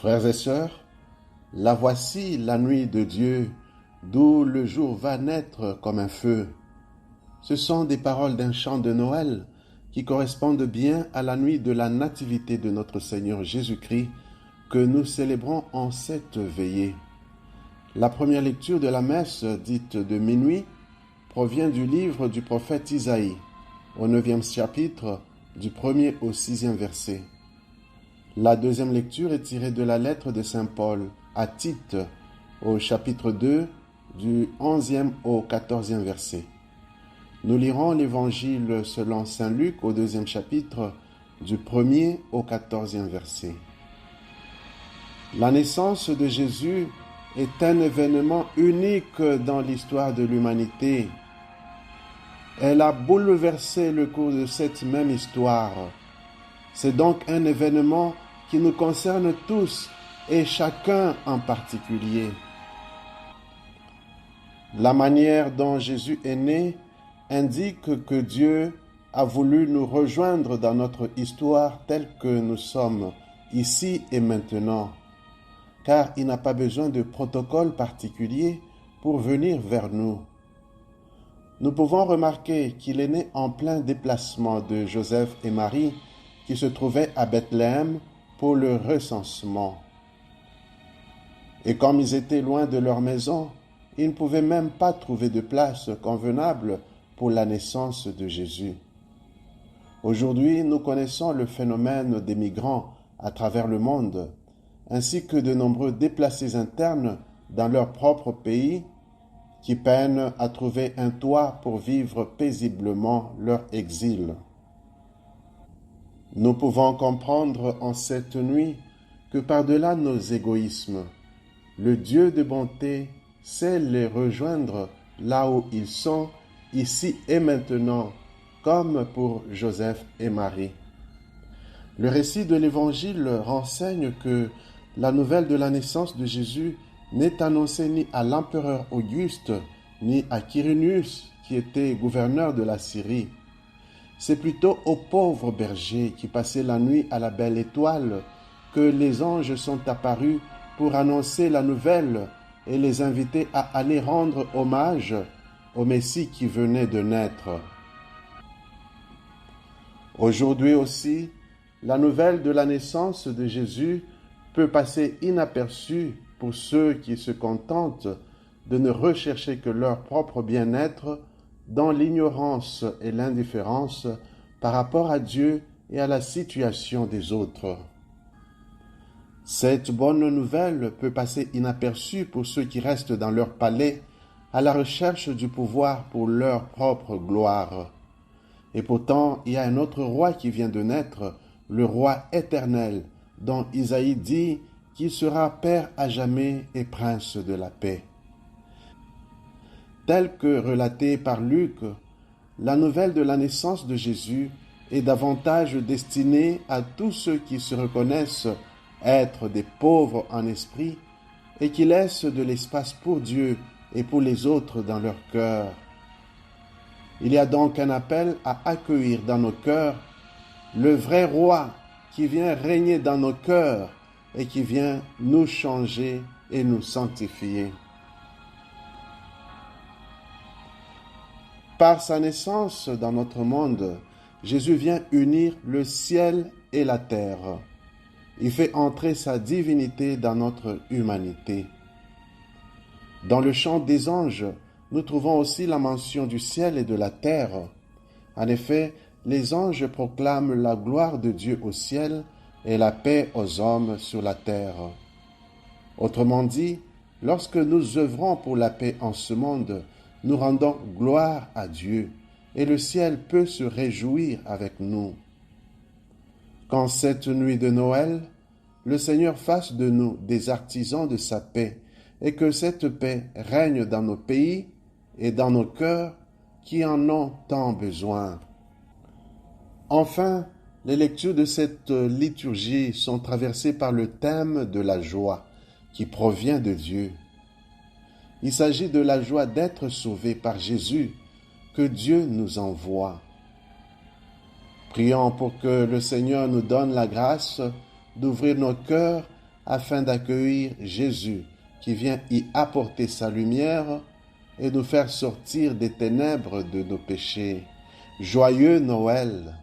Frères et sœurs, la voici la nuit de Dieu, d'où le jour va naître comme un feu. Ce sont des paroles d'un chant de Noël qui correspondent bien à la nuit de la nativité de notre Seigneur Jésus-Christ que nous célébrons en cette veillée. La première lecture de la messe dite de minuit provient du livre du prophète Isaïe, au 9e chapitre, du 1er au 6e verset. La deuxième lecture est tirée de la lettre de saint Paul à Tite, au chapitre 2, du 11e au 14e verset. Nous lirons l'évangile selon saint Luc au 2e chapitre, du 1er au 14e verset. La naissance de Jésus est un événement unique dans l'histoire de l'humanité. Elle a bouleversé le cours de cette même histoire. C'est donc un événement qui nous concerne tous et chacun en particulier. La manière dont Jésus est né indique que Dieu a voulu nous rejoindre dans notre histoire telle que nous sommes, ici et maintenant, car il n'a pas besoin de protocole particulier pour venir vers nous. Nous pouvons remarquer qu'il est né en plein déplacement de Joseph et Marie qui se trouvaient à Bethléem pour le recensement. Et comme ils étaient loin de leur maison, ils ne pouvaient même pas trouver de place convenable pour la naissance de Jésus. Aujourd'hui, nous connaissons le phénomène des migrants à travers le monde, ainsi que de nombreux déplacés internes dans leur propre pays qui peinent à trouver un toit pour vivre paisiblement leur exil. Nous pouvons comprendre en cette nuit que par-delà nos égoïsmes, le Dieu de bonté sait les rejoindre là où ils sont, ici et maintenant, comme pour Joseph et Marie. Le récit de l'Évangile renseigne que la nouvelle de la naissance de Jésus n'est annoncée ni à l'empereur Auguste, ni à Quirinius, qui était gouverneur de la Syrie. C'est plutôt aux pauvres bergers qui passaient la nuit à la belle étoile que les anges sont apparus pour annoncer la nouvelle et les inviter à aller rendre hommage au Messie qui venait de naître. Aujourd'hui aussi, la nouvelle de la naissance de Jésus peut passer inaperçue pour ceux qui se contentent de ne rechercher que leur propre bien-être dans l'ignorance et l'indifférence par rapport à Dieu et à la situation des autres. Cette bonne nouvelle peut passer inaperçue pour ceux qui restent dans leur palais à la recherche du pouvoir pour leur propre gloire. Et pourtant, il y a un autre roi qui vient de naître, le roi éternel, dont Isaïe dit qu'il sera père à jamais et prince de la paix. Tel que relaté par Luc, la nouvelle de la naissance de Jésus est davantage destinée à tous ceux qui se reconnaissent être des pauvres en esprit et qui laissent de l'espace pour Dieu et pour les autres dans leur cœur. Il y a donc un appel à accueillir dans nos cœurs le vrai roi qui vient régner dans nos cœurs et qui vient nous changer et nous sanctifier. Par sa naissance dans notre monde, Jésus vient unir le ciel et la terre. Il fait entrer sa divinité dans notre humanité. Dans le chant des anges, nous trouvons aussi la mention du ciel et de la terre. En effet, les anges proclament la gloire de Dieu au ciel et la paix aux hommes sur la terre. Autrement dit, lorsque nous œuvrons pour la paix en ce monde, nous rendons gloire à Dieu et le ciel peut se réjouir avec nous. Qu'en cette nuit de Noël, le Seigneur fasse de nous des artisans de sa paix et que cette paix règne dans nos pays et dans nos cœurs qui en ont tant besoin. Enfin, les lectures de cette liturgie sont traversées par le thème de la joie qui provient de Dieu. Il s'agit de la joie d'être sauvés par Jésus que Dieu nous envoie. Prions pour que le Seigneur nous donne la grâce d'ouvrir nos cœurs afin d'accueillir Jésus qui vient y apporter sa lumière et nous faire sortir des ténèbres de nos péchés. Joyeux Noël!